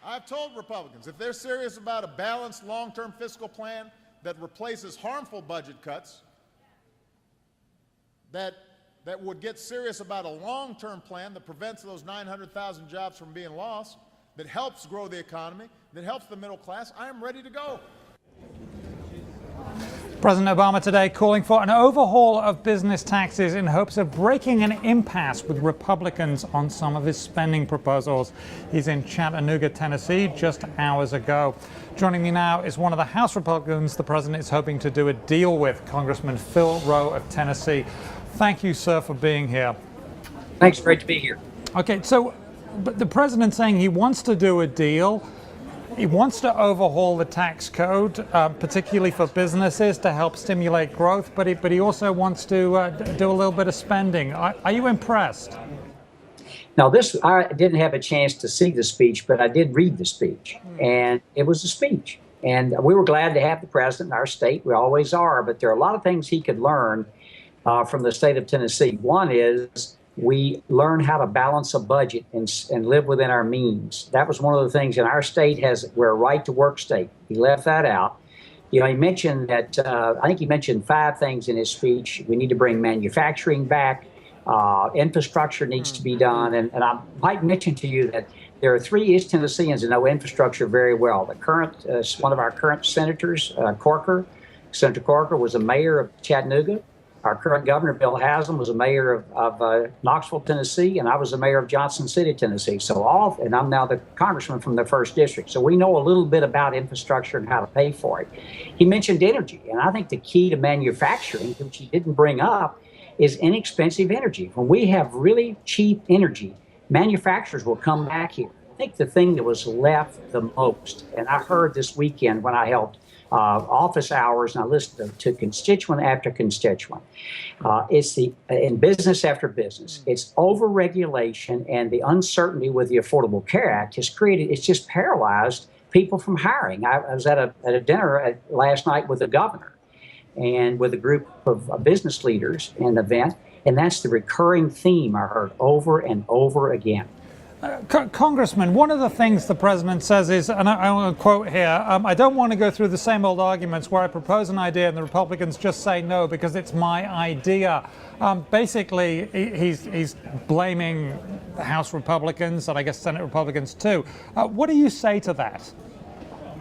I've told Republicans, if they're serious about a balanced long-term fiscal plan that replaces harmful budget cuts, that would get serious about a long-term plan that prevents those 900,000 jobs from being lost, that helps grow the economy, that helps the middle class, I am ready to go. President Obama today calling for an overhaul of business taxes in hopes of breaking an impasse with Republicans on some of his spending proposals. He's in Chattanooga, Tennessee, just hours ago. Joining me now is one of the House Republicans the president is hoping to do a deal with, Congressman Phil Roe of Tennessee. Thank you, sir, for being here. Thanks, great to be here. Okay, so but the president's saying he wants to do a deal. He wants to overhaul the tax code, particularly for businesses, to help stimulate growth, but he also wants to do a little bit of spending. Are you impressed? Now, I didn't have a chance to see the speech, but I did read the speech, and it was a speech. And we were glad to have the president in our state. We always are, but there are a lot of things he could learn from the state of Tennessee. One is we learn how to balance a budget and live within our means. That was one of the things in our state. We're a right to work state. He left that out. You know, he mentioned that, I think he mentioned 5 things in his speech. We need to bring manufacturing back. Infrastructure needs to be done. And I might mention to you that there are 3 East Tennesseans who know infrastructure very well. The current, one of our current senators, Senator Corker was a mayor of Chattanooga. Our current governor, Bill Haslam, was a mayor of Knoxville, Tennessee, and I was the mayor of Johnson City, Tennessee. And I'm now the congressman from the 1st District. So we know a little bit about infrastructure and how to pay for it. He mentioned energy, and I think the key to manufacturing, which he didn't bring up, is inexpensive energy. When we have really cheap energy, manufacturers will come back here. I think the thing that was left the most, and I heard this weekend when I held office hours, and I listened to constituent after constituent. It's in business after business. It's overregulation and the uncertainty with the Affordable Care Act it's just paralyzed people from hiring. I was at a dinner last night with the governor and with a group of business leaders in an event, and that's the recurring theme I heard over and over again. Congressman, one of the things the president says is, and I want to quote here, I don't want to go through the same old arguments where I propose an idea and the Republicans just say no because it's my idea. Basically, he's blaming the House Republicans and I guess Senate Republicans too. What do you say to that?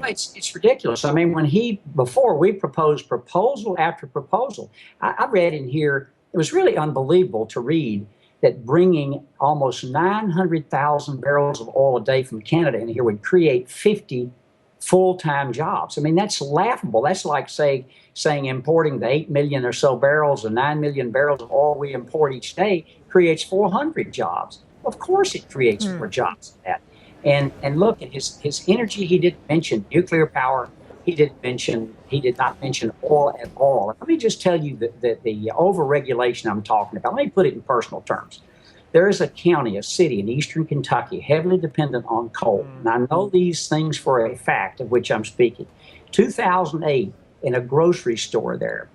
It's ridiculous. I mean, before we proposed proposal after proposal, I read in here, it was really unbelievable to read that bringing almost 900,000 barrels of oil a day from Canada in here would create 50 full-time jobs. I mean, that's laughable. That's like saying importing the 8 million or so barrels or 9 million barrels of oil we import each day creates 400 jobs. Of course it creates more jobs than that. And look at his energy. He didn't mention nuclear power. He did not mention oil at all. Let me just tell you that the overregulation I'm talking about, let me put it in personal terms. There is a county, a city in eastern Kentucky, heavily dependent on coal. And I know these things for a fact of which I'm speaking. 2008, in a grocery store there,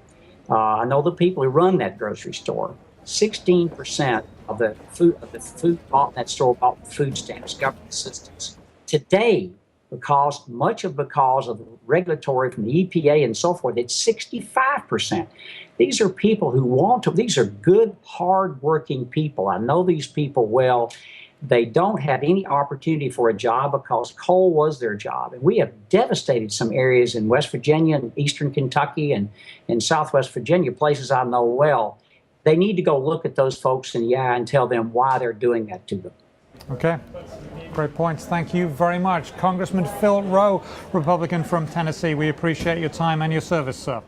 I know the people who run that grocery store, 16% of the food bought in that store bought food stamps, government assistance. Today, because of regulatory from the EPA and so forth, it's 65%. These are people who these are good, hard-working people. I know these people well. They don't have any opportunity for a job because coal was their job. And we have devastated some areas in West Virginia and eastern Kentucky and in Southwest Virginia, places I know well. They need to go look at those folks in the eye and tell them why they're doing that to them. Okay. Great points. Thank you very much. Congressman Phil Roe, Republican from Tennessee. We appreciate your time and your service, sir.